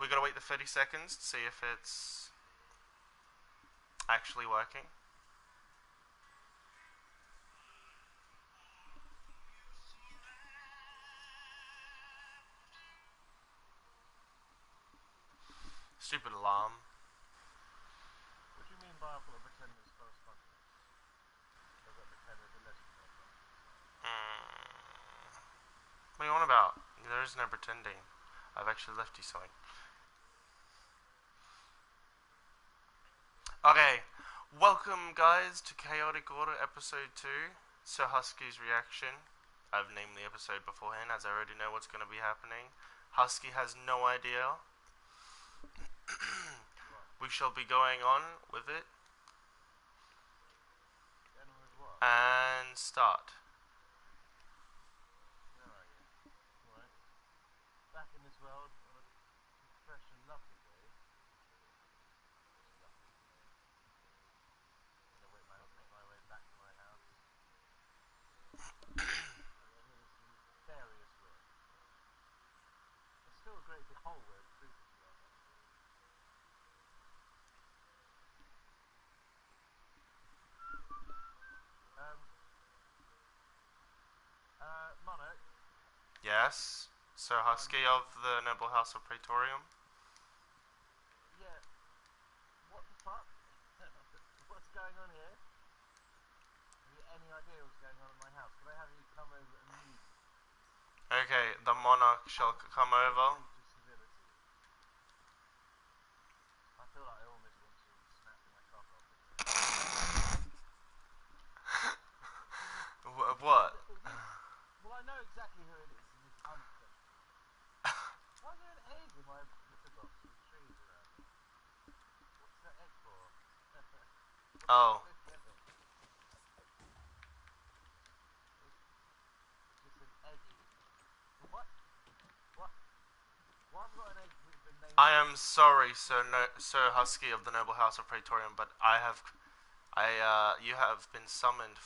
we gotta wait the 30 seconds to see if it's actually working. Stupid alarm. What do you mean by I've got to pretend it's correspondence? I've got to pretend there's a lesson going on. Mm. What are you on about? There is no pretending. I've actually left you something. Okay, welcome guys to Chaotic Order episode 2, Sir Husky's reaction. I've named the episode beforehand as I already know what's going to be happening. Husky has no idea. We shall be going on with it. Then with what? And start. Where are you? Right. Back in this world on a fresh and lovely day. It's a lovely day. I'm going to make my way back to my house. I'm in some nefarious work. There's still a great big hole where the truth is going on. Monarch. Yes, Sir Husky of the Noble House of Praetorium. Yeah. What the fuck? What's going on here? Have you any idea what's going on in my house? Could I have you come over immediately? Okay, the monarch shall come over. I feel like I almost want to snap my cock off. What? Well, I know exactly who it is, and it's unacceptable. Why is there an egg in my litter box with trees around it? What's that egg for? Oh. Just an eggy. What? What? Why have I got an egg with the name? I am sorry, Sir Husky of the Noble House of Praetorium, but you have been summoned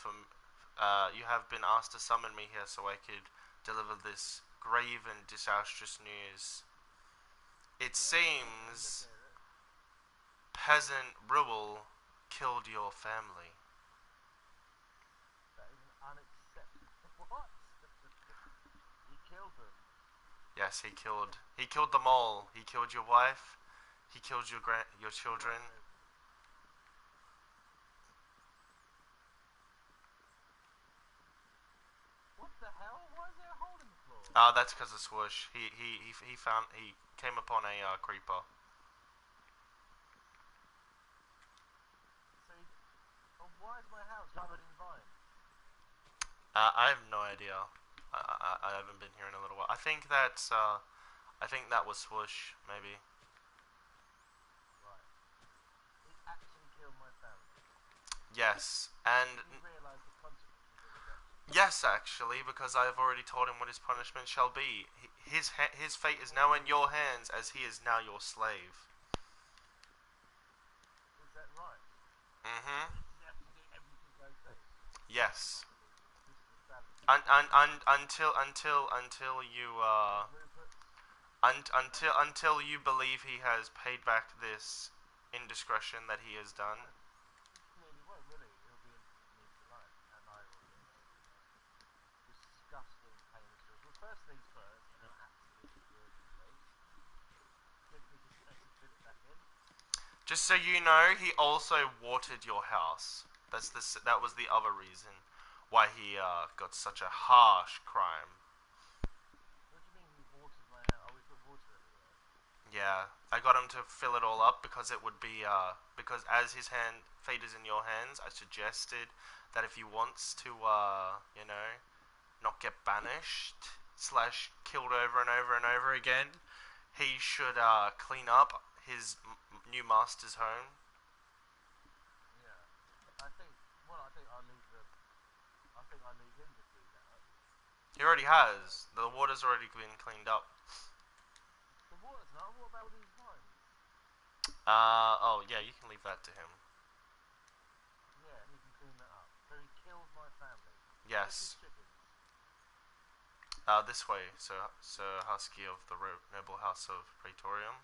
you have been asked to summon me here so I could deliver this grave and disastrous news. It seems peasant Rubble killed your family. That is an unacceptable. What? He killed them. Yes, he killed them all. He killed your wife. He killed your children. What the hell? Why is there a hole in the floor? That's because of Swoosh. He came upon a creeper. So, why is my house covered in vines? I have no idea. I haven't been here in a little while. I think that was Swoosh, maybe. Right. He actually killed my family. Yes, and Did you realise the consequences of his actions? yes, actually, because I have already told him what his punishment shall be. His fate is now in your hands, as he is now your slave. Is that right? Mm-hmm. Does he have to do everything I say? Yes. This is a savage. Until you until you believe he has paid back this indiscretion that he has done. Clearly won't, will he? He'll be infinitely for life, and I will get disgusting painless choice. Well, first things first, in an absolutely gorgeous place. Didn't we just mess and fit it back in? Just so you know, he also watered your house. That was the other reason why he got such a harsh crime. What do you mean he watered my house? Oh, we put water everywhere. Yeah, I got him to fill it all up because it would be because as his fate is in your hands, I suggested that if he wants to not get banished slash killed over and over and over again, he should clean up his new master's home. Yeah. I think I'll leave him to clean that up. He already has. The water's already been cleaned up. The water's not. What about all these vines? Oh yeah, you can leave that to him. Yeah, he can clean that up. So he killed my family. Yes. This way, Sir Husky of the Noble House of Praetorium.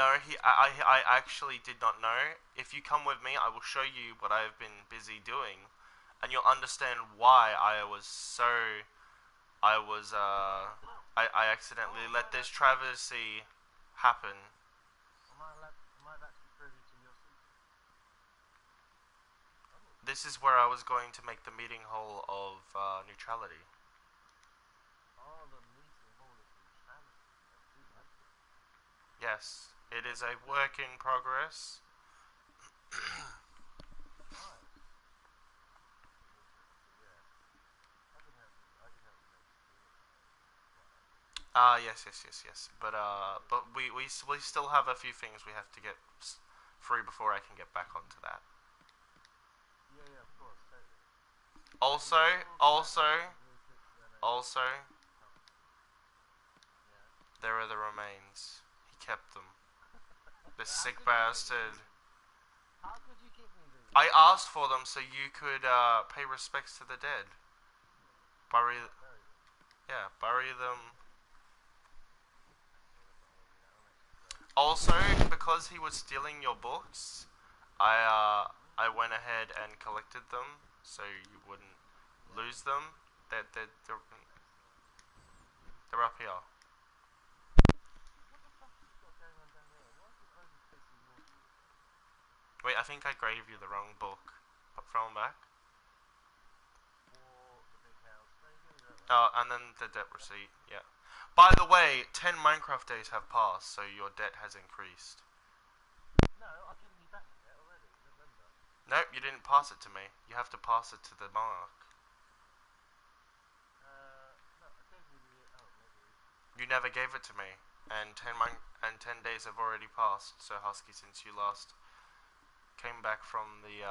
No, I actually did not know. If you come with me, I will show you what I have been busy doing, and you'll understand why I was, I accidentally let this travesty happen. Am I actually privy to your secret? Oh. This is where I was going to make the meeting hall of neutrality. Oh, the meeting hall of neutrality. I do like it. Yes, it is a work in progress. Nice. Yeah. I can help you. I can help you make security. Quite like it. Yes. But we still have a few things we have to get free before I can get back onto that. Yeah, yeah, of course, totally. Also, Really also, quick, then also, oh, yeah. there are the remains. He kept them. The How sick could you give me bastard. these? How could you give me these? I asked for them so you could pay respects to the dead. Bury, What, bury them? yeah, bury them. Actually, that's not going to do that. I'm actually great. Also, because he was stealing your books, Hmm? I went ahead and collected them so you wouldn't Yeah. lose them. They're Excellent. they're up here. What the fuck have you got going on down here? Why is it overfacing water all of a sudden? Wait, I think I gave you the wrong book. Throw them back. For the big house. No, you gave me that one. And then the debt receipt. Yeah. By the way, 10 Minecraft days have passed, so your debt has increased. No, I've given you back the debt already. Remember? Nope, you didn't pass it to me. You have to pass it to the mark. No, I gave you the. Oh, maybe. You never gave it to me, and 10 days have already passed. So Husky, since you last came back from the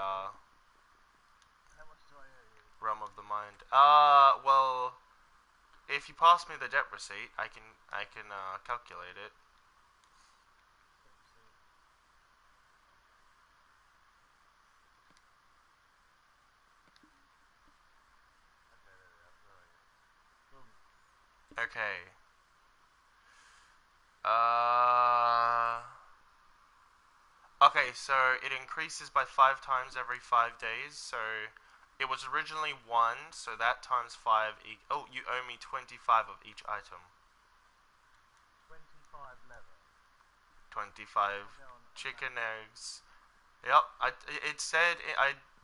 How much do I owe you? realm of the mind. Well, if you pass me the debt receipt, I can calculate it. Debt receipt. Okay, there we are. Where are you? Boom. Okay. Uh. Okay, so it increases by 5 times every 5 days. So it was originally one, so that times five. Oh, you owe me 25 of each item. 25 leather. Put 25 it down on that chicken one. eggs. Yep. It said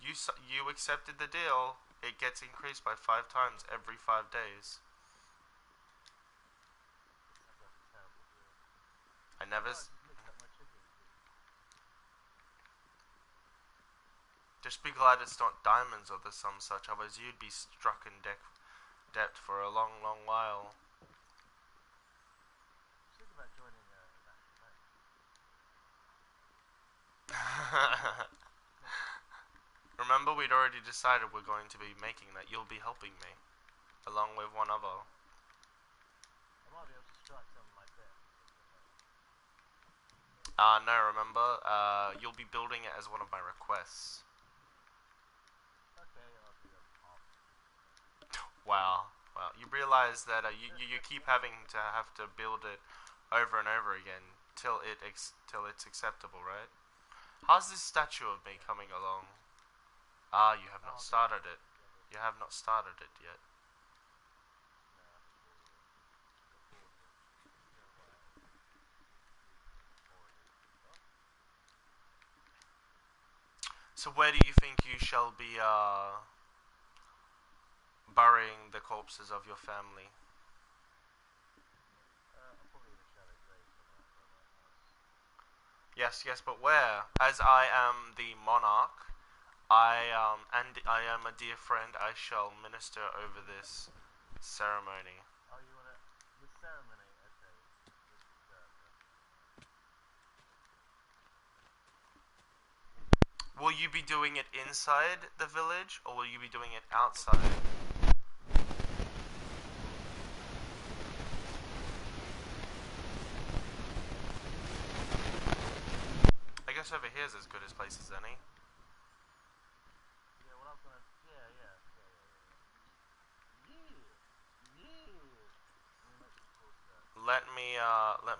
you accepted the deal. It gets increased by 5 times every 5 days. That sounds like a terrible deal. I Oh never. no, I just mixed up my chicken feed. Just be glad it's not diamonds or there's some such. Otherwise, you'd be struck in debt for a long, long while. Just think about joining a national bank. Make it. Remember, we'd already decided we're going to be making that. You'll be helping me, along with one other. I might be able to strike some of my debt if you help. No, remember, you'll be building it as one of my requests. Okay, I'll do half of it. Wow. Well, you realize that you keep having to build it over and over again till it's acceptable, right? How's this statue of me Yeah. coming along? Ah, you have not I'll get started it it. together. You have not started it yet. Nah, bullshit. Got bullshit. No way. Already. Oh, So where do you think you shall be burying the corpses of your family? I'm probably in a shallow grave somewhere outside my house. Yes, but where? As I am the monarch, and I am a dear friend, I shall minister over this ceremony. Oh, you wanna the ceremony? Okay, let's do that then. Will you be doing it inside the village, or will you be doing it outside? Probably. I guess over here is as good a place as any. Yeah, well, I was gonna. Yeah. Yeah. Let me make some cool stuff. Let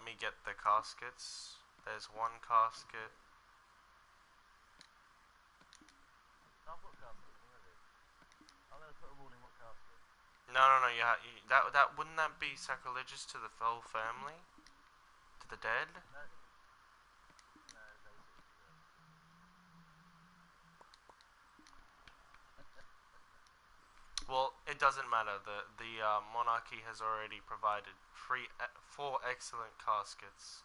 me get the caskets. There's one casket. I've got caskets already. I'm gonna put them all in one casket. No, no, no. That wouldn't that be sacrilegious to the whole family, to the dead? No, no, basically, yeah. Well, it doesn't matter. The monarchy has already provided four excellent caskets.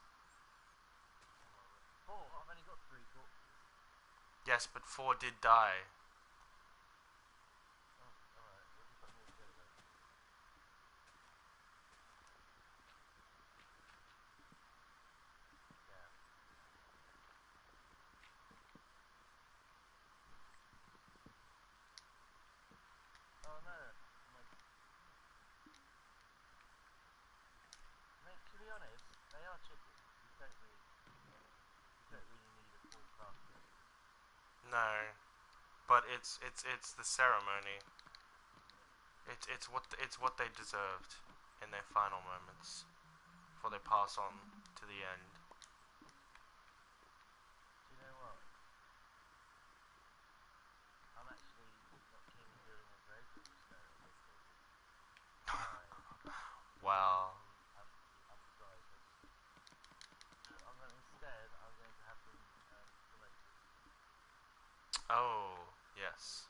Oh my word. Four? I've only got three corpses. Yes, but four did die. Oh, alright. We'll just put them all together then. Yeah. Oh no. My, mate, to be honest, they are chickens. You don't really need a full casket. No, but it's the ceremony. It's what they deserved in their final moments before they pass on to the end. Do you know what? I'm actually not keen on building a grave for them just now, if they did die. Wow. Undecided. So I'm going to have them cremated. Oh yes.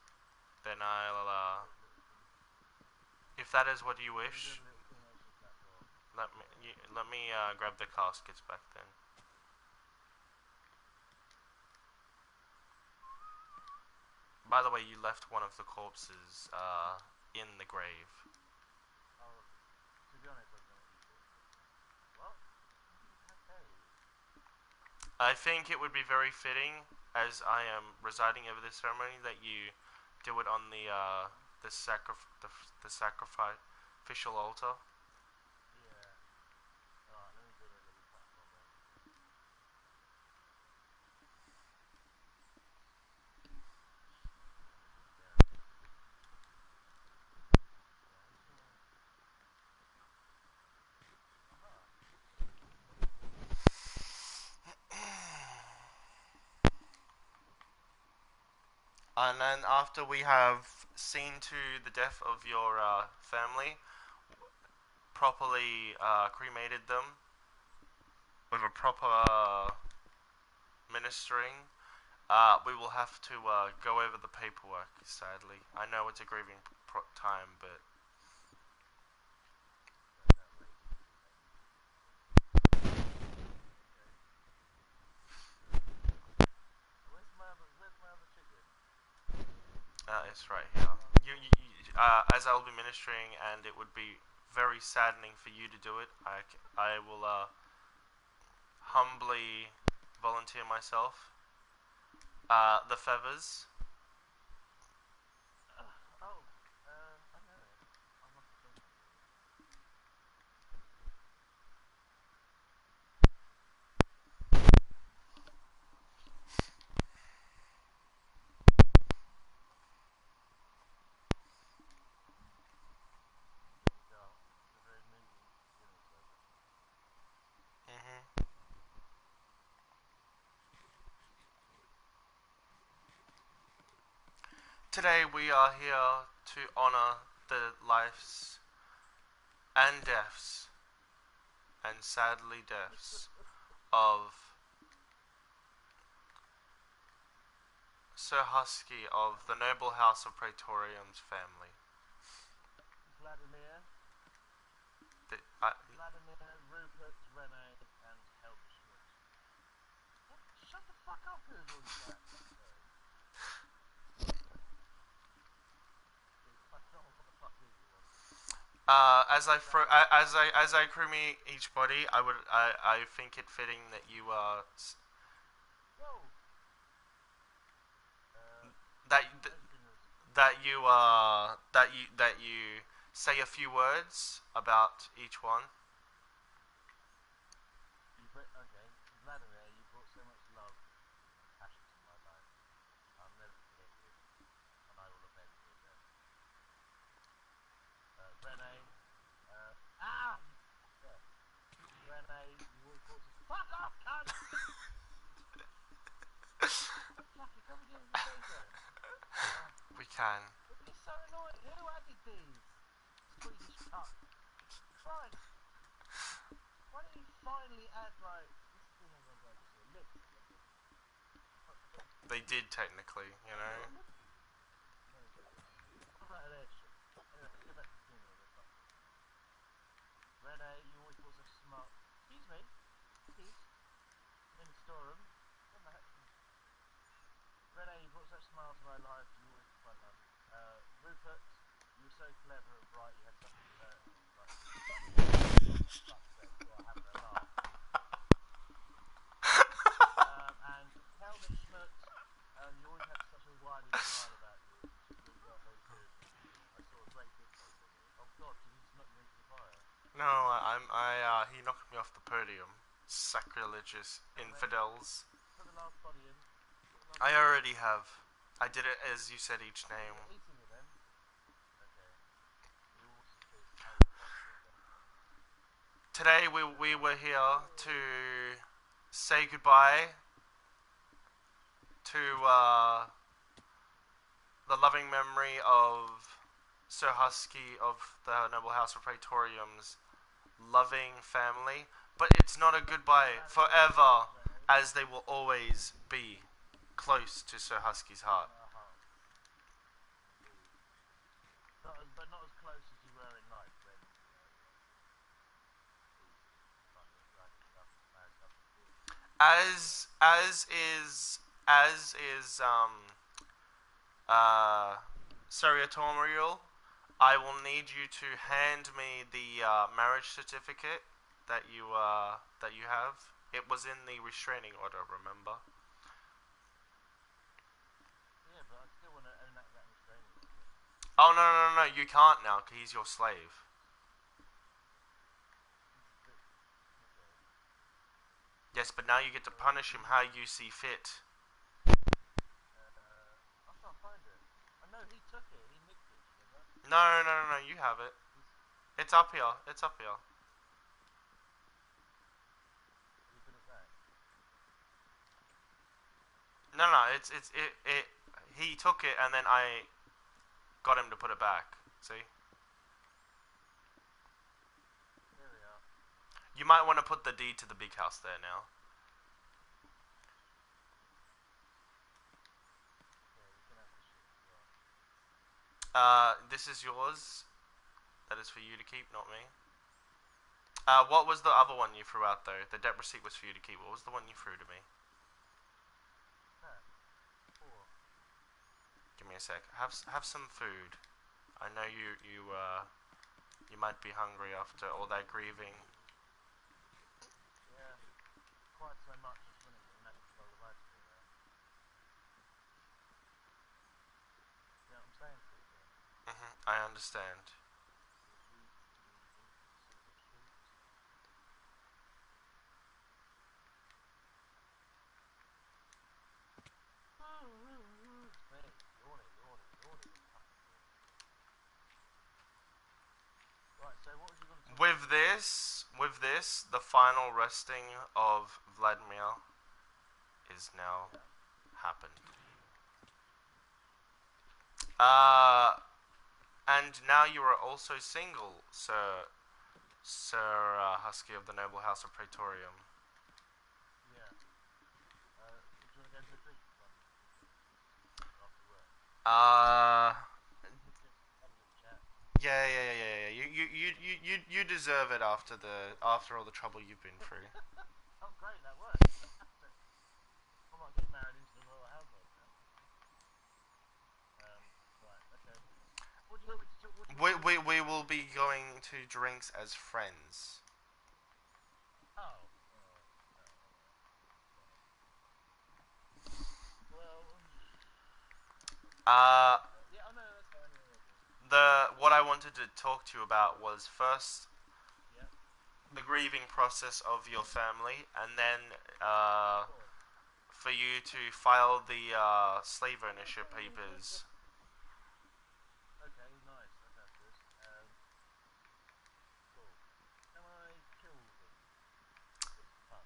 Then I'll Do a little if that is what you I'm going to build wish, a little cremation platform. let me grab the caskets back then. By the way, you left one of the corpses in the grave. Oh, to be honest, I was going to eat it. What? Okay. I think it would be very fitting, as I am residing over this ceremony, that you do it on the sacrificial altar. Yeah. Alright, let me build a little platform then. Yeah. Cremation. Aha. And then after we have seen to the death of your family, properly cremated them with a proper ministering, we will have to go over the paperwork. Sadly, I know it's a grieving time, but That's outrageous, isn't it? Okay. Where's my other chicken? it's right here. Can't see it. As I'll be ministering, and it would be very saddening for you to do it. I will humbly volunteer myself. The feathers. Oh, I know. I must have done something. It's getting dark. It's a very moody funeral service. hmm Today we are here to honor the lives and deaths, and sadly deaths, of Sir Husky of the noble house of Praetorium's family. Vladimir, The, I, Vladimir, Rupert, Rene, and Helga Schmidt. What? Shut the fuck up with your voice back. Sorry. I don't know what the fuck is you want. as I cremate each body, I think it fitting that you Whoa! that No funerals. that you say a few words about each one. Okay, Vladimir, you brought so much love and passion to my life. I'll never forget you, and I will avenge your death. Rene, you fucker. Rene, you all brought us. Fuck off, cunt! can. It's so annoying. Who added these? Swedish cup. Christ. Why don't you finally add, like, this thing has like a list. They did technically, you know. What about an airship? Anyway, let's go back to the beginning of the fuck. Rene, you always brought such smart. Excuse me. Excuse. In the storeroom. Rene, you brought such smiles to my life. You always quite love. Rupert, you were so clever and bright. You had such like fuck's sake, you are having a laugh. And Kelvin Schmutz, you always had such a wily smile about you. You are very good. I saw a great difference in you. Oh God, did he just knock you into the fire? No, he knocked me off the podium. Sacrilegious infidels. Put the last body in. I already have. I did it as you said each name. Eating it then. Okay. You also choose Today we were here to say goodbye to the loving memory of Sir Husky of the Noble House of Praetorium's loving family. But it's not a goodbye forever, as they will always be close to Sir Husky's heart. But not as close as you were in life when, as is Seriatorial, I will need you to hand me the marriage certificate that you have. It was in the restraining order, remember? Yeah, but I still want to enact that restraining order. Oh no, you can't now, because he's your slave. Yes, but now you get to punish him how you see fit. I can't find it. I know he took it. He nicked it. Remember? No, you have it. It's up here. It's up here. You put it back. No, it. He took it, and then I got him to put it back. See? There we are. You might want to put the deed to the big house there now. Yeah, you can have the shit as well. This is yours. That is for you to keep, not me. What was the other one you threw out though? The debt receipt was for you to keep. What was the one you threw to me? That. Four. Give me a sec. Have some food. I know you might be hungry after all that grieving. Yeah. Quite so much. I just want to get an extra bowl of ice cream there. You know what I'm saying to you? I understand. Right, so what was you going to talk With this, the final resting of Vladimir is now happened. And now you are also single, Sir Husky of the Noble House of Praetorium. Yeah. Do you want to go to a drink after work? Just have a little chat. Yeah. You deserve it after all the trouble you've been through. Oh, great, that worked. I might get married into the royal household now. Right, okay. What do you want me to talk? We will be going to drinks as friends. Oh. Well. Yeah, oh no, that's fine. What I wanted to talk to you about was first Yeah. the grieving process of your family, and then for you to file the slave ownership papers. Okay, nice. That's good. Cool. Can I kill him? Just for fun.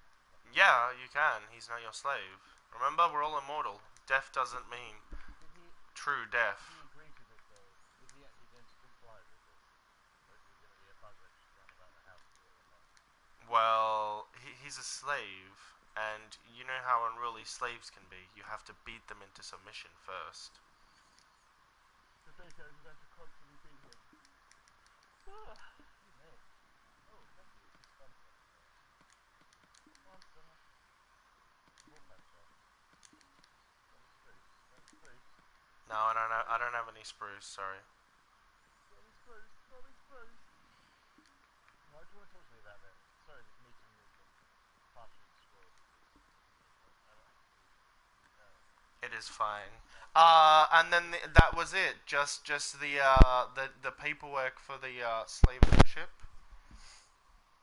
Yeah, you can. He's not your slave. Remember, we're all immortal. Death doesn't mean Did he true death. agree Well, he's a slave, and you know how unruly slaves can be. You have to beat them into submission first. So basically, I'm going to constantly beat him. Mate. Oh, thank you. It's a sponsor. Sponsor. More pepper. Got any spruce? Got any spruce? No, I Got any don't know. I spruce? don't have any spruce. Sorry. Got any spruce? Got any spruce? Why do you want to talk to me about that? Sorry, this meeting has been partially destroyed because I don't actually know. It is fine. No. And then that was it. Just the paperwork for the slave ownership.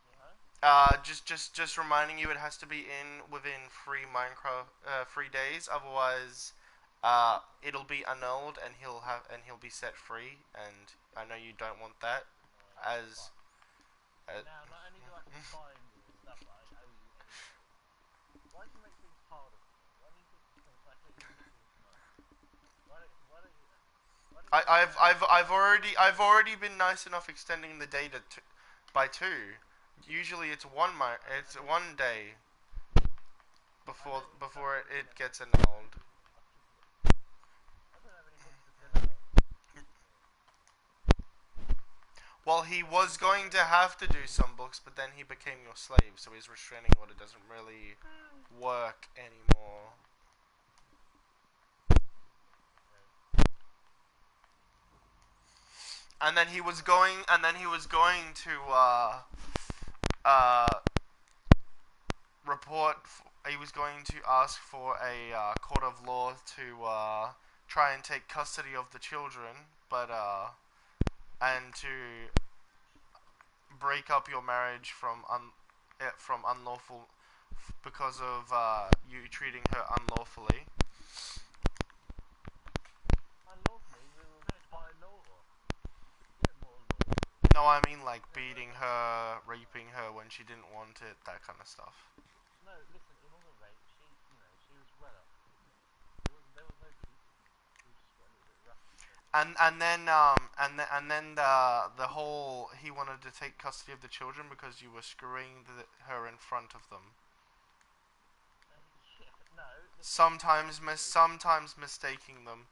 Yeah? Just reminding you, it has to be in within 3 days. Otherwise, it'll be annulled, and he'll be set free. And I know you don't want that. Oh, As, fuck. as Now, not only do I have to find stuff that I owe you anyway, why do you make things harder for me? Why don't you just make it easy things nice? Why don't you I, make I've life I've I've easy? already I've already been nice enough extending the data by 2. Usually it's I it's know, 1 day I know, but before you it know, gets I owe annulled. you. I don't have any books to fill out. Excuse me. Well, I he don't have was any books going to to fill have out. to do some books, but then he became your slave, so his restraining order doesn't really work anymore. Okay. And then he was going to uh, report. He was going to ask for a court of law to try and take custody of the children, but and to break up your marriage from unlawful because of you treating her unlawfully. Unlawfully, we were wed by law. Get more lawful. No, I mean like No, beating no, her, raping her when she didn't want it, that kind of stuff. no. Listen, it wasn't rape. She was well up for it. There was no beating. She just got a little bit rough in terms of And behavior. then the whole he wanted to take custody of the children because you were screwing her in front of them. Yeah, no, listen. Unfortunately, Sometimes mistaking them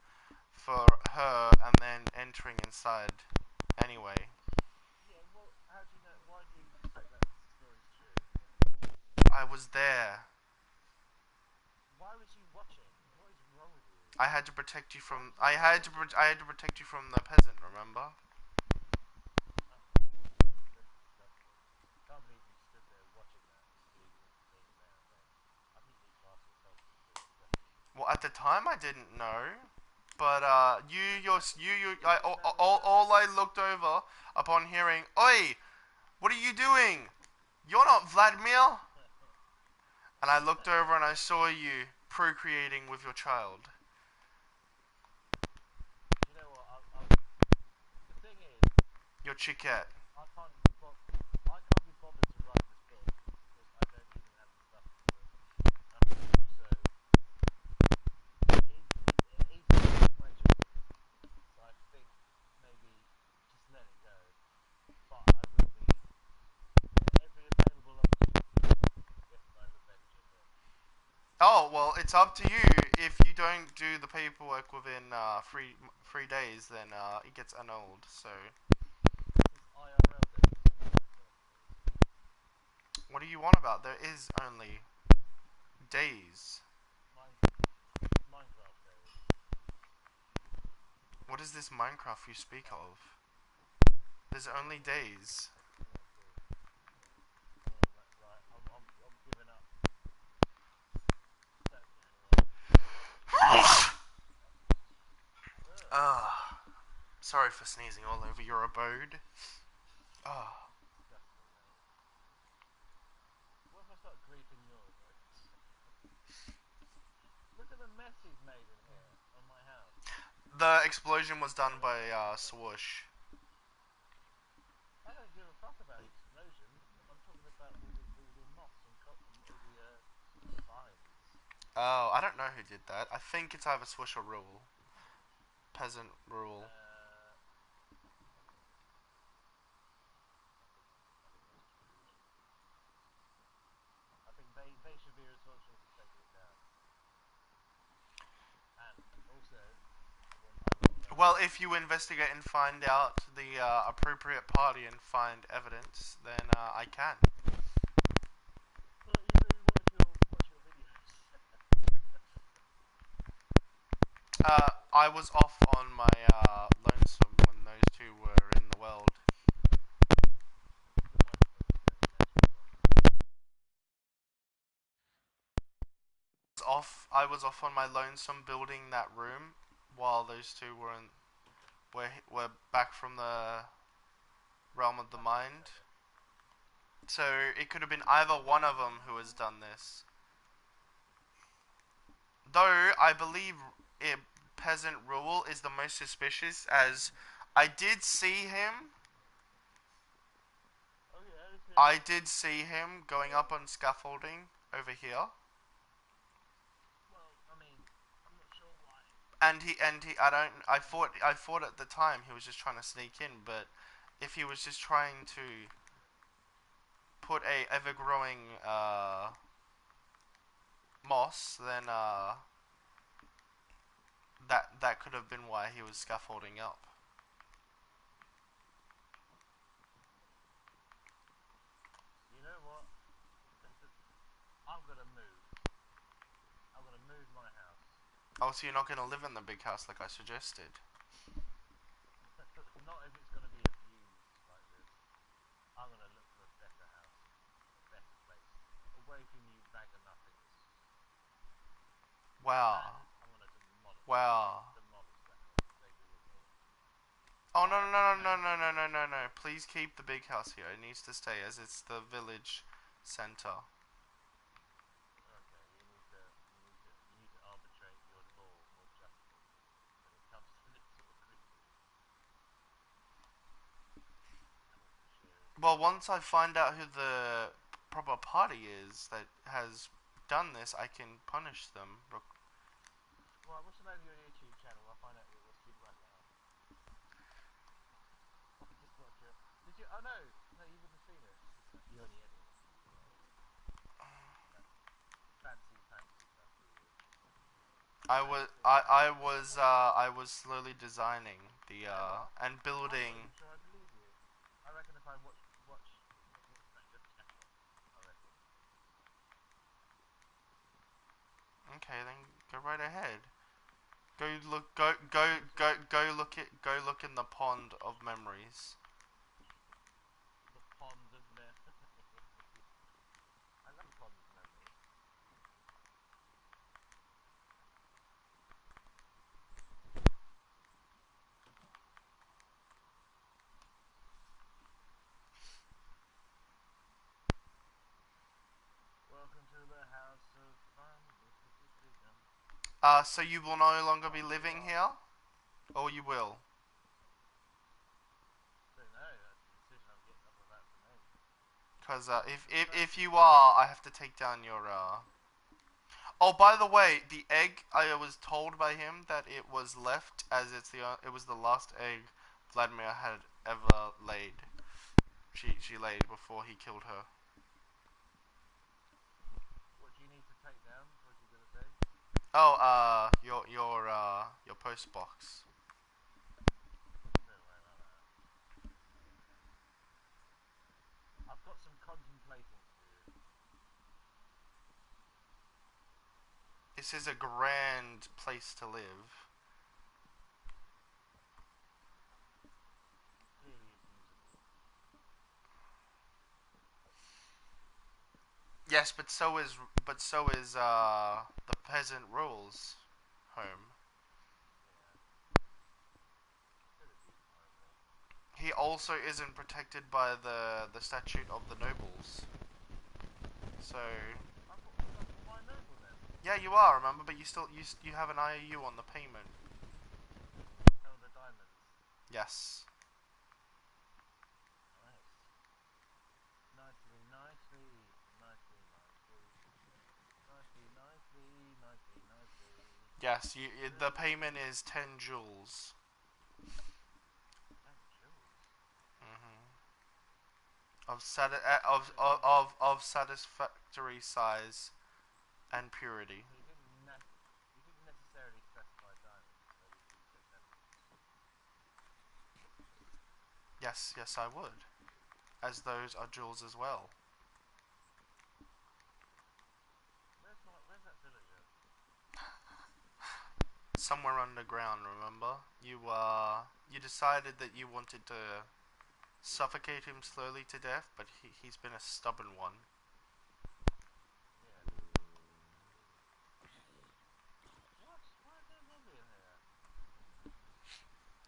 for her and then entering inside anyway. yeah. Well, how do you know? Why do you suspect that story's true? I was there. Why was you watching? What is wrong with you? I had to protect you Why from. would you be watching? I had to protect you from the peasant. Remember? Oh, that's disgusting. Can't believe you stood there watching that and doing things there and then. I think you need to ask yourself before addressing Well, at the anything time I else. didn't know, but You didn't know. all I looked over upon hearing, "Oi, what are you doing? You're not Vladimir." And I looked over and I saw you procreating with your child, Do you know what? The thing is, your chiquette. I can't. I can't be bothered to write this book because I don't even have the stuff for it. Also, he's abused my children, so I think maybe just let it go. But I will be every available opportunity to get my revenge on him. Oh well, it's up to you. If you don't do the paperwork within 3 days, then it gets annulled. So This is IRL days or Minecraft days. what do you want about? There is only days. Mine, Minecraft days. What is this Minecraft you speak Oh, of? There's only days. yeah, cool. I'm gonna right. I'm giving up. Don't hang on. Ugh, Ugh. Sorry for sneezing all over your abode. Ugh. disgusting, mate. What if I start griefing yours? Look at the mess he's made in here on my house. The explosion was done Sorry, I'm by taking a piss. Swoosh. I don't give a fuck about the explosion. I'm talking about all the moss and all the vines. Oh, I don't know who did that. I think it's either Swoosh or Rule. Peasant Rule. I think I think that's true. said, I will. Well, if you investigate and find out the appropriate party and find evidence, then I can. But you really watch your videos. I was off on my lonesome when those two were in the world. Your microphone's going dead. Hold on. I was off on my lonesome building that room while those two were back from the realm of the That's okay, mind. I guess. So it could have been either one of them who has done this. Though I believe it, peasant rule is the most suspicious, as I did see him. Oh yeah, let's hear I it. did see him going up on scaffolding over here, Well, I mean, I'm not sure why. and he. I thought at the time he was just trying to sneak in, but if he was just trying to put a ever growing moss, then that could have been why he was scaffolding up. You know what? I'm gonna move. I'm gonna move my house. Oh, so you're not gonna live in the big house like I suggested? Not if it's gonna be abused like this. I'm gonna look for a better house, a better place, away from you bag of nothings. And Wow. I'm gonna Wow. demolish that house. Take it with me. Oh no I no am the no no man. no no no no no! Please keep the big house here. It needs to stay as it's the village center. Okay, you need to arbitrate your law more justly when it comes to this sort of creatures. That's for sure. Well, once I find out who the proper party is that has done this, I can punish them. Right, what's the name of your YouTube channel? I'll find out what speed right now. I'll just watch it. Did you? Oh no, no, you wouldn't have seen it. You only edit. That fancy stuff you do. I was slowly designing the You know what? and I'm not even building. sure I believe you. I reckon if I watch what's that your channel, I reckon. Okay, then go right ahead. Go look in the pond of memories. The pond of memory. I love pond of memory. Welcome to the house of fun. This is the freedom. So you will no longer Oh, be you living are. here, or you will? Don't know. That's the decision I'm about to make. Because This is the if first you decision. are, I have to take down your. Oh, by the way, the egg. I was told by him that it was left as it was the last egg Vladimir had ever laid. She laid before he killed her. What do you need to take down? What you gonna say? Oh, your post box. Don't worry about that. I've got some contemplating to do. This is a grand place to live. Clearly abusable. Yes, but so is the peasant rules home. Yeah, could have been horrible. He also isn't protected by the statute of the nobles. So I thought my noble then. yeah, you are, remember, but you have an IOU on the payment. Oh, the diamonds. Yes. Nice. Nicely, nicely, nicely, nicely, nicely, nicely, nicely, nicely. Yes, the Really payment nicely. is 10 jewels. 10 jewels. Hmm So you didn't. of satisfactory size and purity. So you didn't necessarily specify diamonds. Yes, yes, I would. As those are jewels as well. Where's that villager? Somewhere underground, remember? You decided that you wanted to suffocate him slowly to death, but he's been a stubborn one. Yeah. What? Why is there a zombie in here?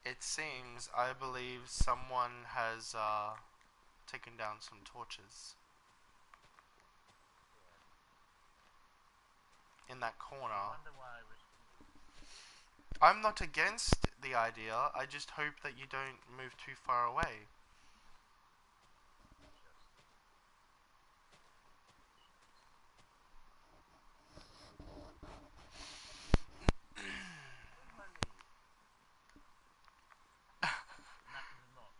It seems, I believe, someone has taken down some torches Yeah. in that I corner. wonder why I wish to leave. I'm not against the idea, I just hope that you don't move too far away. Just. When do I leave? Knackers or not?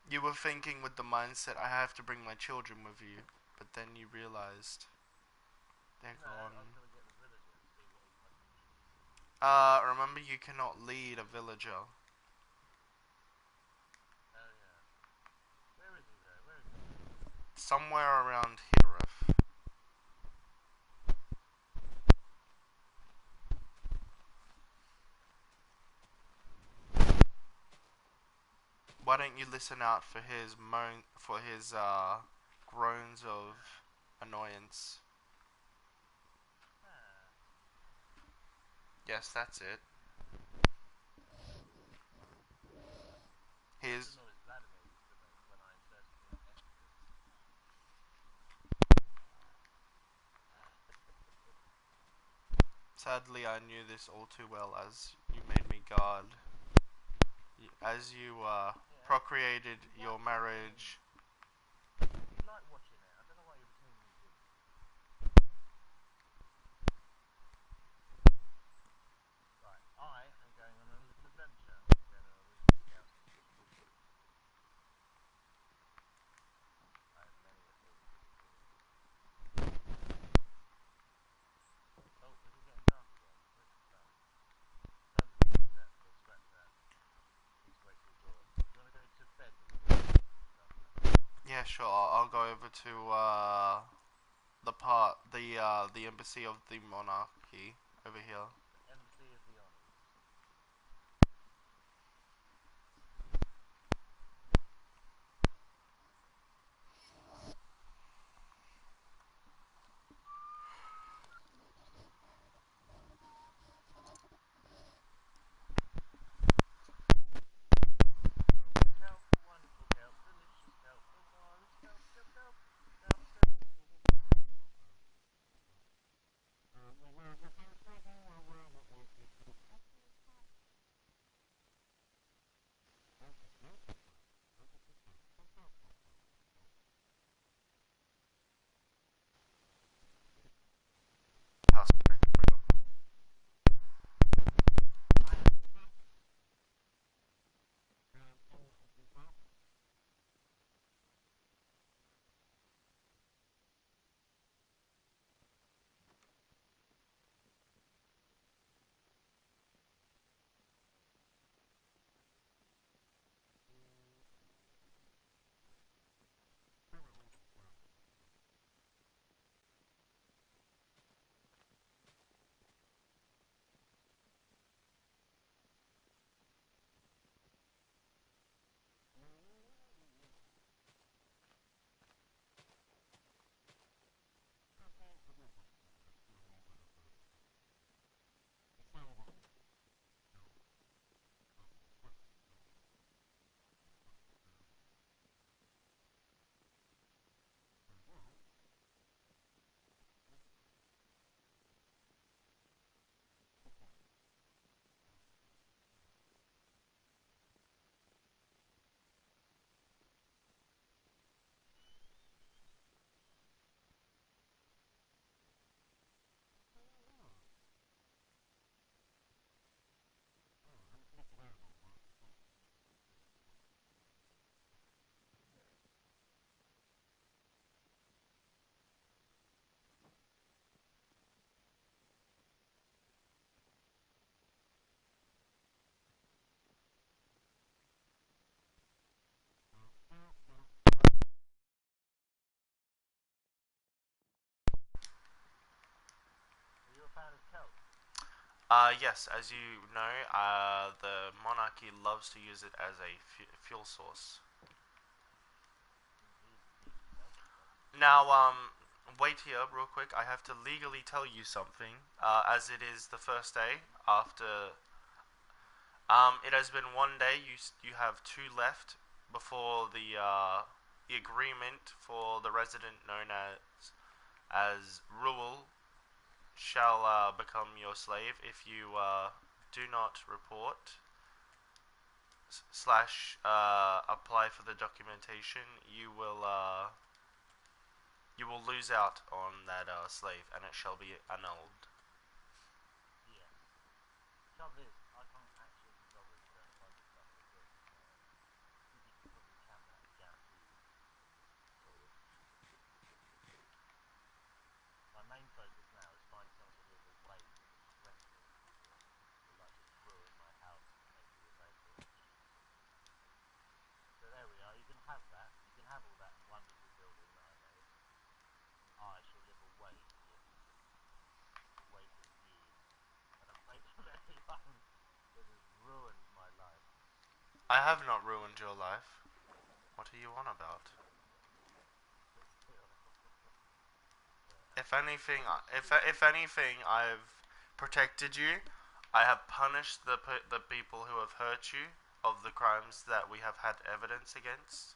You were thinking with the mindset, I have to bring my children with you, but then you realized they're No, I was gone. gonna get the villager and see what I can. Remember you cannot lead a villager. Oh yeah. Where is he though? Where is he? Somewhere around here. Why don't you listen out for his groans of annoyance? Ah. Yes, that's it. I should His know his Vladimir used to make when I first entered it. Sadly, I knew this all too well as you made me guard. As you Yeah. procreated You your like watching. marriage. You like watching it. I don't know why you're pretending you didn't. Right. I am going on a little adventure. I'm going on a little scouting expedition. I have many a thing to reveal. Oh, is it getting dark again? Where's the sun? Sun's about to set. We'll scratch that. Need to wait till dawn. Do you want to go to bed when you get home and stuff then? Yeah, sure. I'll go over to the embassy of the monarchy over here. The Embassy of the Honours. Oh, kelp, wonderful kelp, delicious kelp, oh marvelous kelp, kelp, kelp, kelp, kelp. Yes, as you know, the monarchy loves to use it as a fuel source. Indeed, indeed, it does. It does. Now, wait here real quick. I have to legally tell you something, as it is the first day after. It has been one day. You have two left before the agreement for the resident known as Rule shall become your slave if you do not report slash apply for the documentation. You will lose out on that slave, and it shall be annulled. Yes. Trouble is, I can't actually bother to go and find the stuff because I think you can probably guarantee forward. My main focus now is find some sort of a way to express this without just ruin my house and make it available on the street. So there we are. You can have that. You can have all that wonderful building that I made. I shall live away here, away from you, and away from everyone that has ruined my life. I have not ruined your life. What are you on about? But still, If anything, on the street. if anything, I've protected you. I have punished the people who have hurt you of the crimes that we have had evidence against.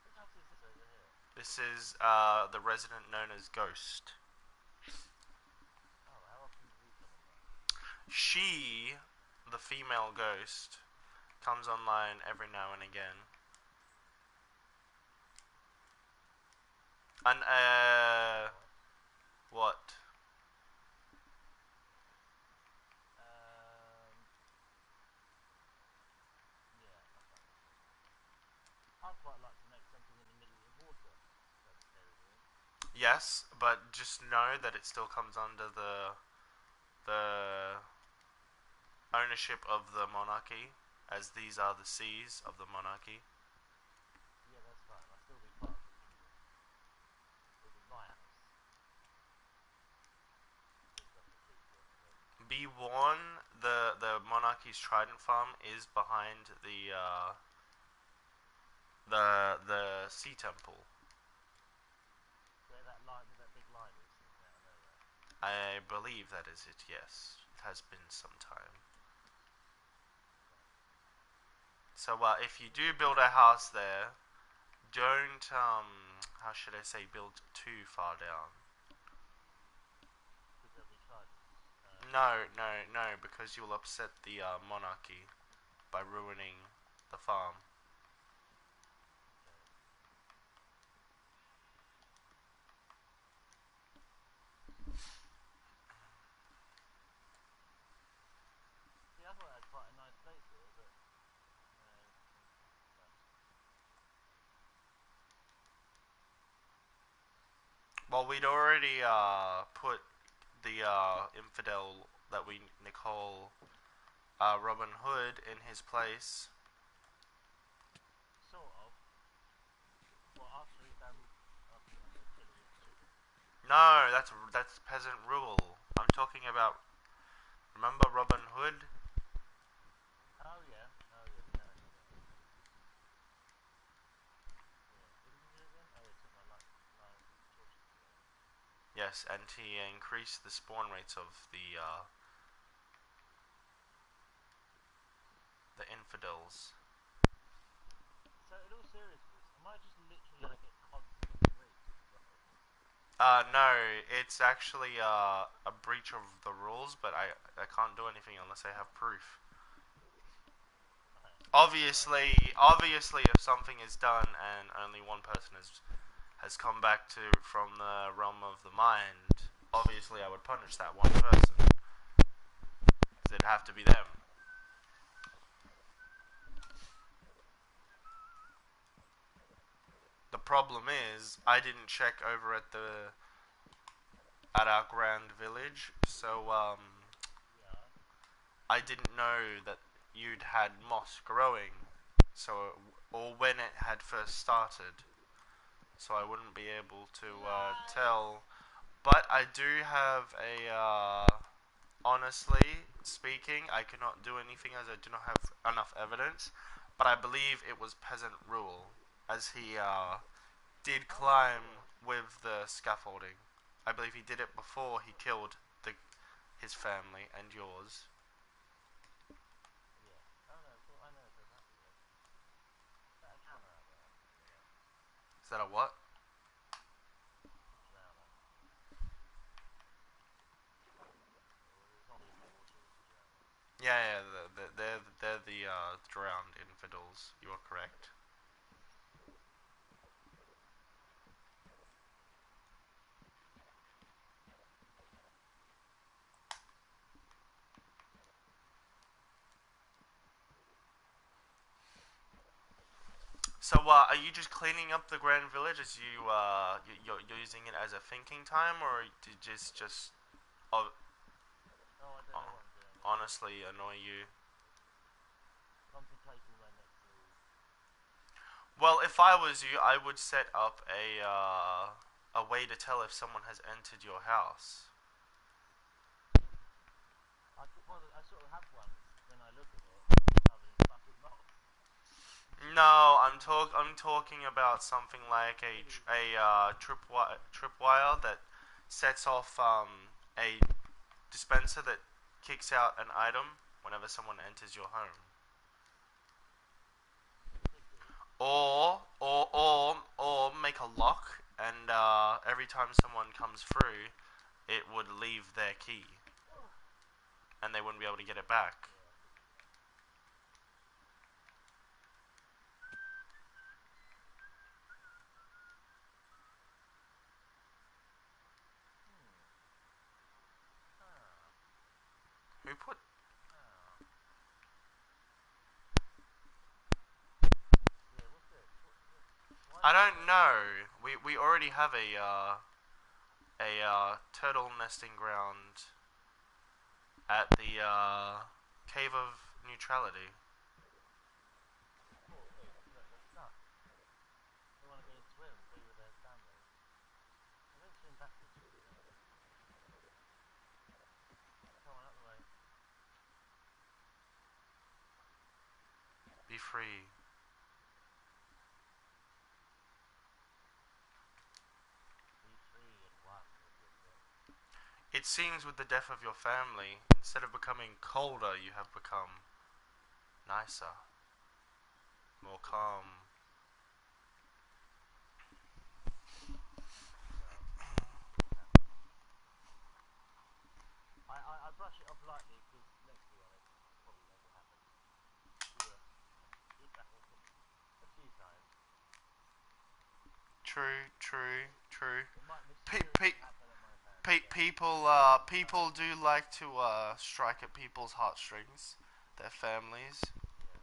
Which house is this over here? This is the resident known as Ghost. Oh, how often does he come online? She, the female ghost, comes online every now and again. And What? what? Um, yeah, that's interesting. I'd quite like to make something in the middle of the water. That's okay with you. Yes, but just know that it still comes under the ownership of the monarchy, as these are the seas of the monarchy. Yeah, that's fine. I'll still be part of the kingdom. It'll be my house. Seems like a big one, but Be warned, the monarchy's trident farm is behind the sea temple. where that line, where that big line is sticking out of nowhere. I believe that is it. Yes, it has been some time. Okay. So if you do build a house there, don't how should I say, build too far down. Because there'll be tridents. No, no, no, because you'll upset the monarchy by ruining the farm. Okay. See, I thought I had quite a nice place here, but no, no. Well, we'd already put the infidel that we call Robin Hood in his place. Sort of. Well, after the killing of the children. No, that's peasant rule. I'm talking about. Remember Robin Hood? Oh yeah. Oh yeah, the character. Yeah. What did he do again? Oh, he took my torches away. Yes, and he increased the spawn rates of the infidels. So, in all seriousness, am I just literally gonna get constantly raped as well? No, it's actually a breach of the rules, but I can't do anything unless I have proof. Right. Can I Obviously, just? obviously, if something is done and only one person has come back to from the realm of the mind, obviously I would punish that one person. 'Cause it'd have to be them. The problem is, I didn't check over at our grand village, so Yeah. I didn't know that you'd had moss growing, so or when it had first started, so I wouldn't be able to Lies. tell. But I do have honestly speaking, I cannot do anything as I do not have enough evidence. But I believe it was peasant rule, as he did How was it climb yours? with the scaffolding. I believe he did it before he killed his family and yours. Yeah. Oh no, so I know it does happen. Is that a drowner out there? Is that a what? A drowner. Or it's not in the water, it's a drowner. Yeah, yeah, they're the drowned infidels. You are correct. So, are you just cleaning up the Grand Village as you're using it as a thinking time, or did just uh, Oh, I don't know what I'm doing. honestly annoy you? Contemplating my next move. Well, if I was you, I would set up a way to tell if someone has entered your house. Well, I sort of have one. When I look at it, it's covered in fucking mold. No, It's really, I'm talking about something like really. a tripwire that sets off a dispenser that kicks out an item whenever someone enters your home. Could do. Or make a lock, and every time someone comes through, it would leave their key, and they wouldn't be able to get it back. Yeah. Hmm. Ah. Who put? Ah. Yeah. What's it? Why I is it don't there? know. We already have a turtle nesting ground at the cave of neutrality. Oh, wait. They're stuck. They want to go and swim, be with their families. They don't swim backwards, really, do they? Come on, up the way. Be free. Be free and one with your friends. It seems with the death of your family, instead of becoming colder, you have become nicer, more Yeah. calm. Well, it happens. I brush it off lightly because, let's be honest, it probably never happened. You know, a few times. True, true, true. It might Pe- pe- mysteriously happen at my hands, but people do like to strike at people's heartstrings, their families. yeah.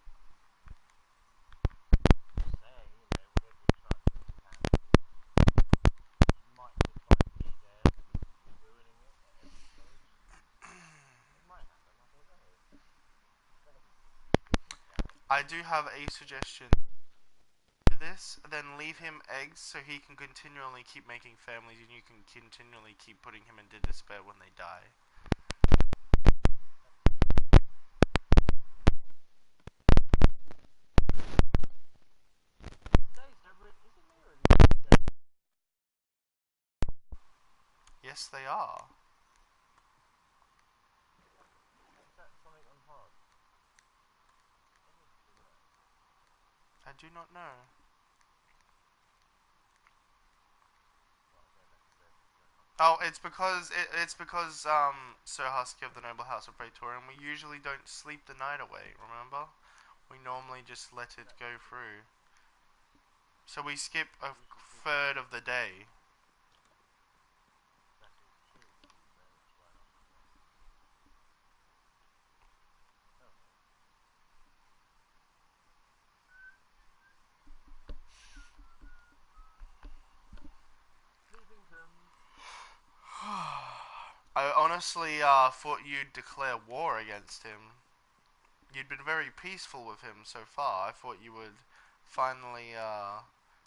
Just saying, whatever you try to put your hands to, you might just find me there, ruining it at every stage. It might happen, I don't know. Speaking of that, I do have a suggestion to this. Then leave him eggs so he can continually keep making families, and you can continually keep putting him into despair when they die. these days, is it me or are these days? Yes, they are. Is that something on hard? I need to know. I do not know. Well, I'm going back to bed because I'm Oh, fucking it's because Sir Husky of the Noble House of Praetorium, we usually don't sleep the night away. Remember, we normally just let it That's go true. through. So we skip We a usually sleep at third night. of the day. That is true. Very much right on that one. Oh, Sleepington. I honestly thought you'd declare war against him. You'd been very peaceful with him so far. I thought you would finally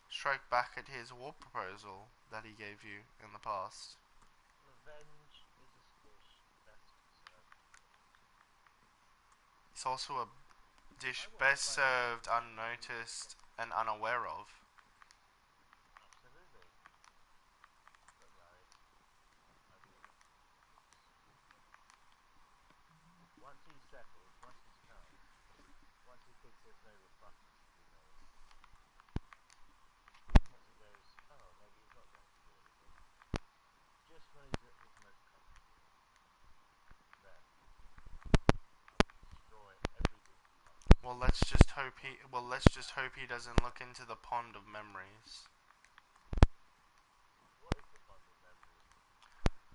strike back at his war proposal that he gave you in the past. Revenge is a squish. Best served It's also a dish I wouldn't best blame you served for eating unnoticed chicken. and unaware of. Absolutely. But no, I think once he's settled, once he's calm, once he thinks there's no repercussions to be made, once he goes, oh, maybe he's not going to do anything, just when he's at his most comfortable, then I will destroy everything he loves. Well, let's just hope he. Well, let's just hope he doesn't look into the pond of memories. What is the pond of memories?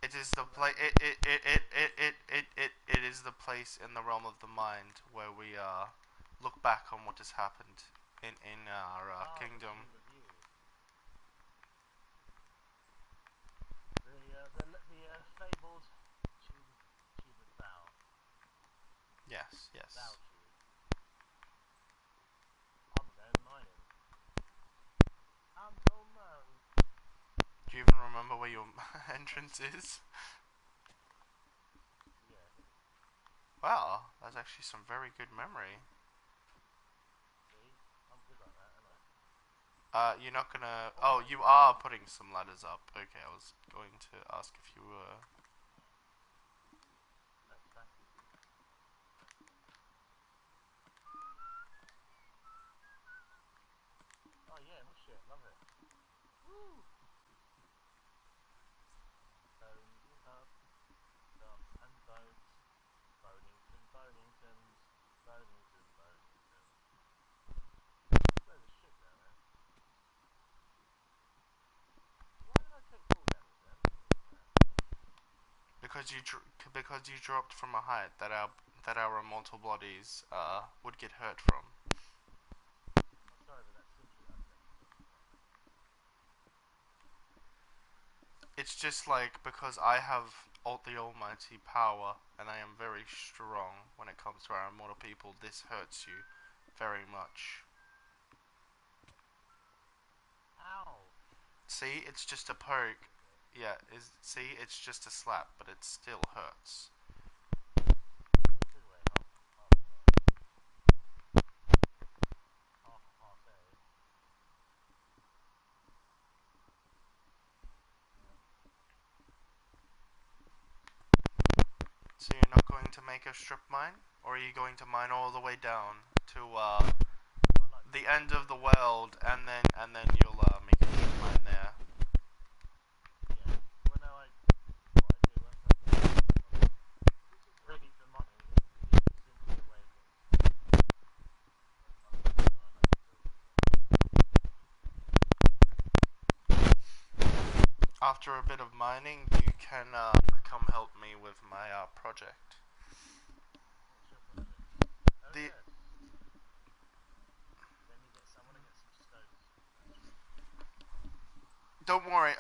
It is the Isn't that place. the It is the place in the realm of the mind where we look back on what has happened in our the kingdom. tomb of you? The fabled tube of thou, Yes, yes. thou tube. I'm going mining. I'm going mining. Do you even remember where your entrance is? Yeah. Wow, that's actually some very good memory. See, I'm good like that, aren't I? You're not gonna. All Oh, right. you are putting some ladders up. Okay, I was going to ask if you were. That's fine. Oh yeah, no shit, love it. Woo! Bonesy up, stuff and bones. Bonington, Boningtons, Bonington, Bonington. There's loads of shit down there. Why did I take full damage then? What was that? Because you dropped from a height that our immortal bodies would get hurt from. I'm sorry, but that's simply unacceptable. It's just like because I have the almighty power and I am very strong when it comes to our immortal people. This hurts you very much. Ow! See, it's just a That's poke. okay. Yeah, see, it's just a slap, but it still hurts. It took away half a heart. Half a heart, eh? So you're not going to make a strip mine, or are you going to mine all the way down to I like the mining end all of the the way down. world, and then you'll make a strip mine there? Yeah. Well, no, what I do once I've got everything ready for mining, is simply a way of getting to the end. You know, I like to build it. After a bit of mining, you can come help me with my project. What's your project? Oh The yes. Let me get. I want to get some stones actually. Don't worry.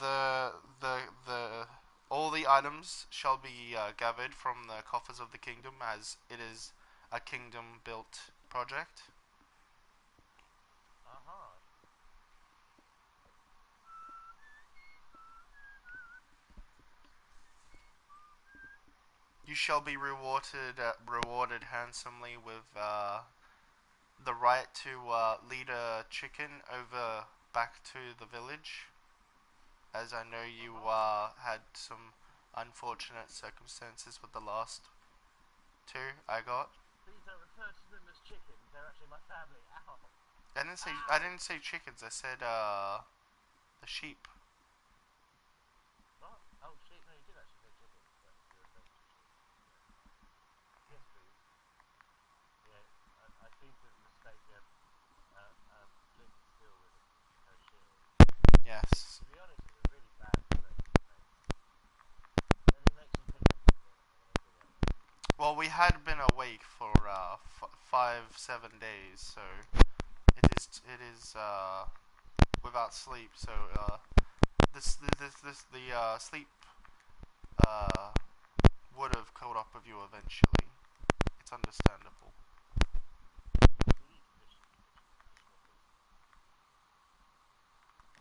The all the items shall be gathered from the coffers of the kingdom, as it is a kingdom built project. Aha. You shall be rewarded handsomely with the right to lead a chicken over back to the village, as I know you Aha. had some unfortunate circumstances with the last two I got. Please don't refer to them as chickens. They're actually my family. Ow. I Ow. didn't say chickens. I said the sheep. What? Oh shit! No, you did actually say chickens, but you're referring to sheep. Yeah. Yes, please. Yeah. I seem to mistake flint and steel with her shield. Which, Yes. to be honest, is a really bad selection of names. Let me make some pickaxes then, and then I'll dig out. Well, we had been awake for 5 7 days, so it is without sleep. So the sleep uh, would have caught up with you eventually. It's understandable. Sleep efficiently.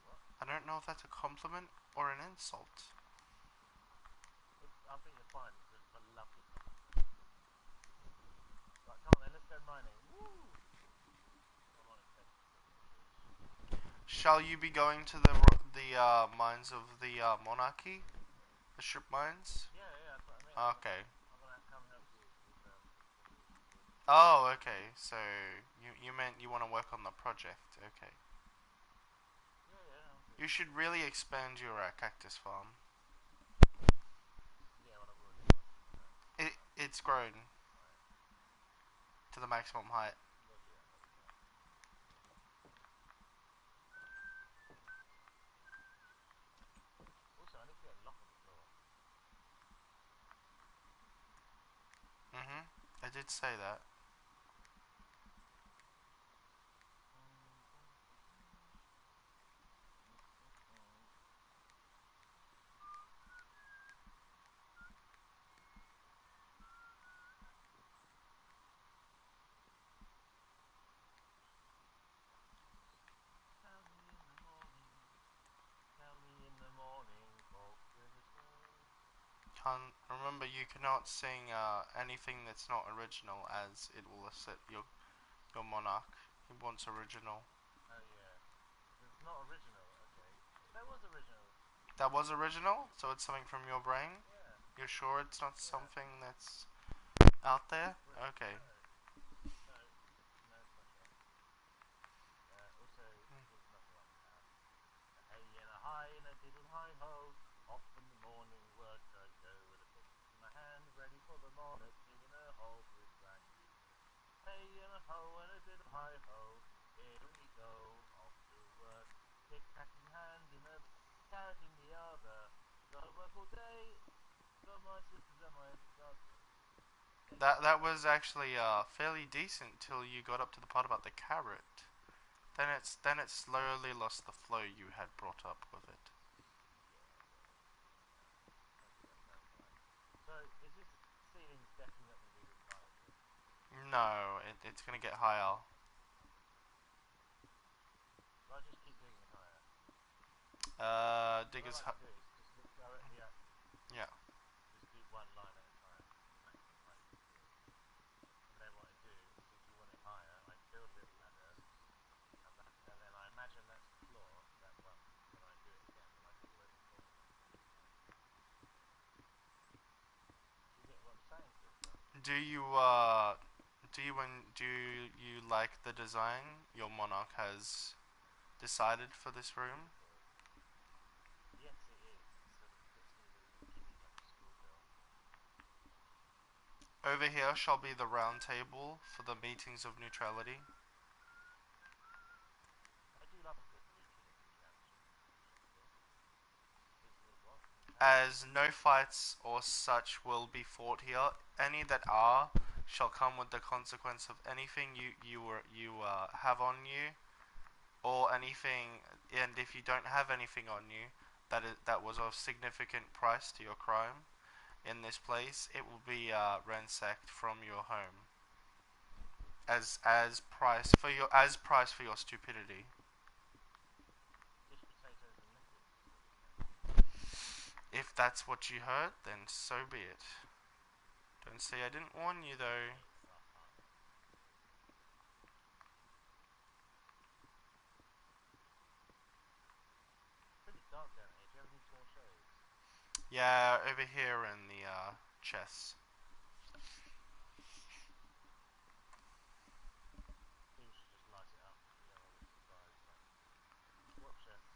What? I don't know if that's a compliment or an insult. I think you're fine. It's a lovely compliment. Shall you be going to the mines of the monarchy, the ship mines? Yeah, yeah, that's what I mean. Okay. I'm gonna come help you with Oh, okay. So you meant you want to work on the project? Okay. yeah, yeah. I'm good. You should really expand your cactus farm. Yeah, what I've already got. It's grown Right. to the maximum height. Roger that. Roger that. Also, I need to get a lock on the door. Mhm. I did say that. Tell me in the morning. Tell me in the morning for Christmas. Can't remember. You cannot sing anything that's not original, as it will upset your monarch. He wants original. Oh yeah. It's not original. Okay. That was original. That was original, so it's something from your brain. Yeah. You're sure it's not Yeah. something that's out there? Okay. No. No. No, it's not that. Also, here's another one. A hey and a hi and a diddle hi ho. Off in the morning work I go with a pick in my hand, ready for the morning, singing a whole brisk brand new tune. Hey and a ho and a diddle hi ho. Here we go, off to work. Pick pack in hand and a carrot in the other. Gotta work all day. Got my sisters and my brother. That was actually fairly decent till you got up to the part about the carrot. Then it slowly lost the flow you had brought up with it. Yeah, well, hopefully that sounds fine. So, is this ceiling's definitely not going to be this high, is it? No, it's gonna get higher. So I just keep digging higher. What I Diggers. like to do is just look directly up, Yeah. just do one line at a time, the maximum height you can do. And then what I do is if you want it higher, I build a little ladder, and then I imagine that's the floor, that one, then I do it again, then I dig away the floor again. Do you get what I'm saying, sister? Do you do you like the design your monarch has decided for this room? Beautiful. Yes, it is. It sort of gets me really giddy like a schoolgirl. Over here shall be the round table for the meetings of neutrality. I do love a good meeting of neutrality. Meeting of what? Neutrality. As no fights or such will be fought here, any that are shall come with the consequence of anything you have on you, or anything, and if you don't have anything on you that was of significant price to your crime in this place, it will be ransacked from your home as price for your stupidity. Dish potatoes and knickers is what you're saying. If that's what you heard, then so be it. Don't say I didn't warn you though. Pretty dark down here. Do you have any torches? Yeah, over here in the chest. I think you should just light it up. You don't want to get surprised. Like, what chest?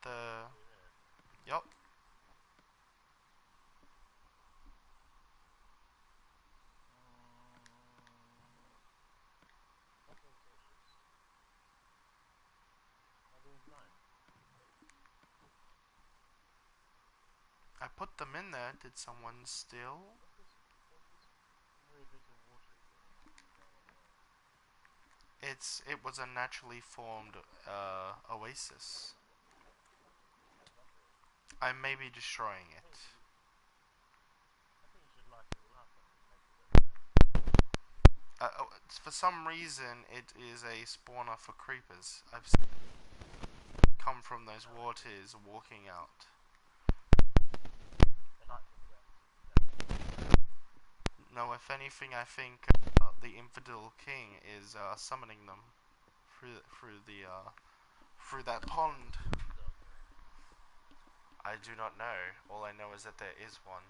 The Through here. yup. Where's all the torches? Are they in mine? I put them in there. Did someone steal? What's this weird bit of water thing going on there? It was a naturally formed oasis. Lovely. I may be destroying I think it. you should. I think you should light it all up and make it look nice. For some reason, it is a spawner for creepers. I've come from those Oh, I see. waters walking out. They like to get particularly down. No, if anything, I think the infidel king is summoning them through that pond? Dog there. I do not know. All I know is that there is one.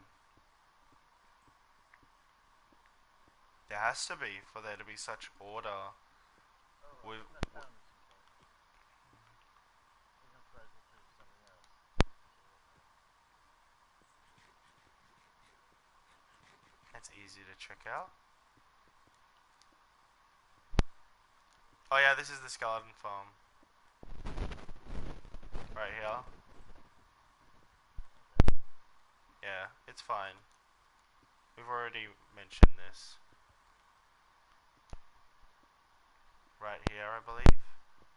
There has to be for there to be such order. Oh right, With, I think I found some things. I think I've broken through to something else. Actually, wait a minute. that's easy to check out. Oh yeah, this is the skeleton farm. Right here. Okay. Yeah, it's fine. We've already mentioned this. Right here, I believe.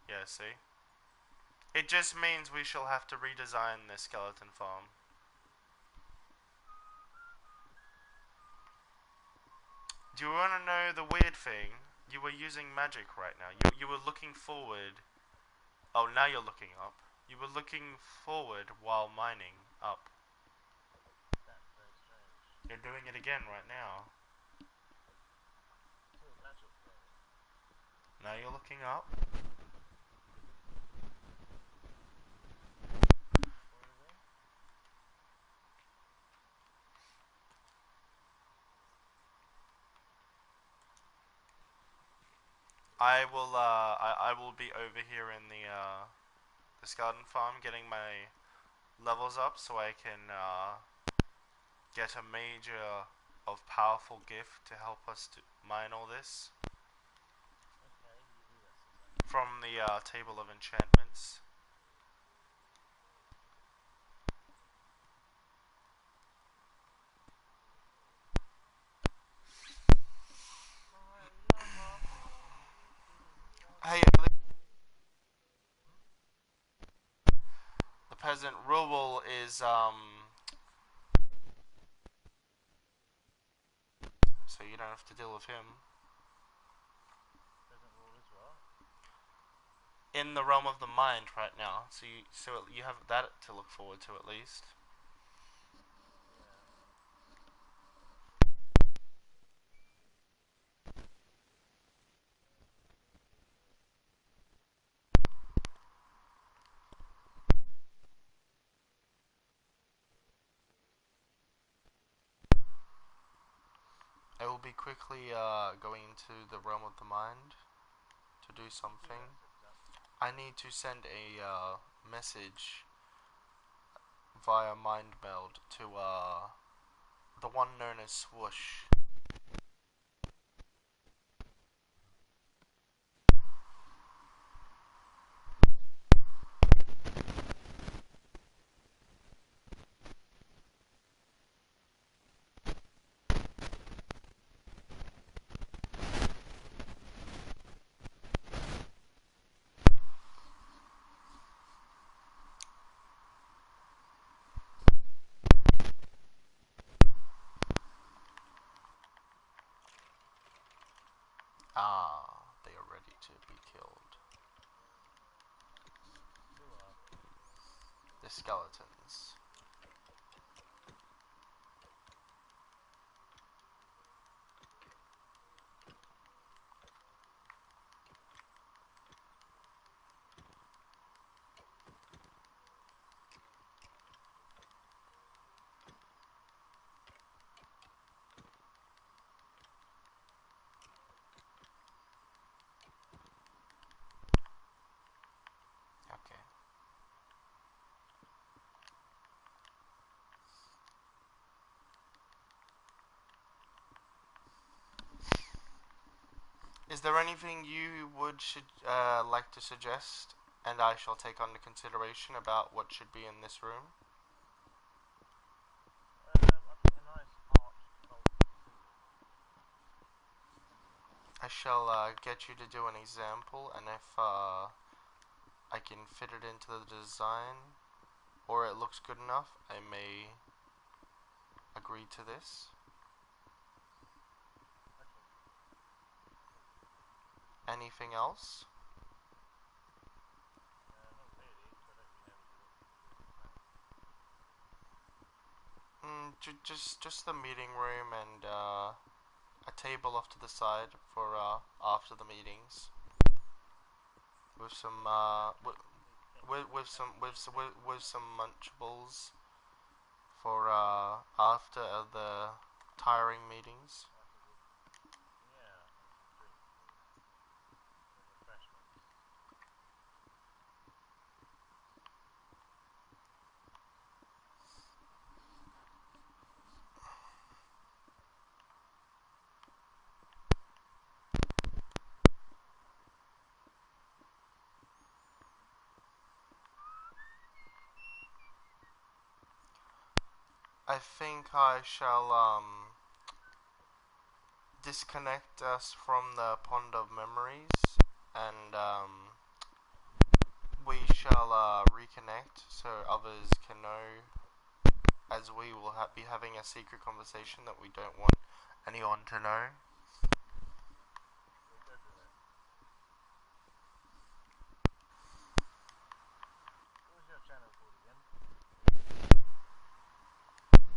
Yeah, see? It just means we shall have to redesign the skeleton farm. Do you want to know the weird thing? You were using magic right now. You were looking forward. Oh, now you're looking up. You were looking forward while mining up. That's very strange. You're doing it again right now. It's all a magic thing. Now you're looking up. What are we doing? I will be over here in the skeleton farm getting my levels up so I can get a major of powerful gift to help us to mine all this Okay, you do that, Susan. from the table of enchantments. My lover, Hey, the peasant Rubel is so you don't have to deal with him. doesn't rule as well. In the realm of the mind right now, so you have that to look forward to at least. Yeah. I will be quickly going into the realm of the mind to do Do that, something. Susan. I need to send a message via mind meld to the one known as Swoosh. Ah, they are ready to be killed. Who are? The skeletons. Okay. Is there anything you would like to suggest, and I shall take under consideration about what should be in this room? I think a nice arched vaulted ceiling. I shall get you to do an example, and if I can fit it into the design, or it looks good enough, I may agree to this. Okay. Anything else? Not really, because I don't really know what you're looking for. Just the meeting room and a table off to the side for after the meetings. with some with some munchables for after the tiring meetings. After the, yeah, and some drinks and refreshments. I think I shall disconnect us from the pond of memories, and we shall reconnect so others can know, as we will be having a secret conversation that we don't want anyone to know.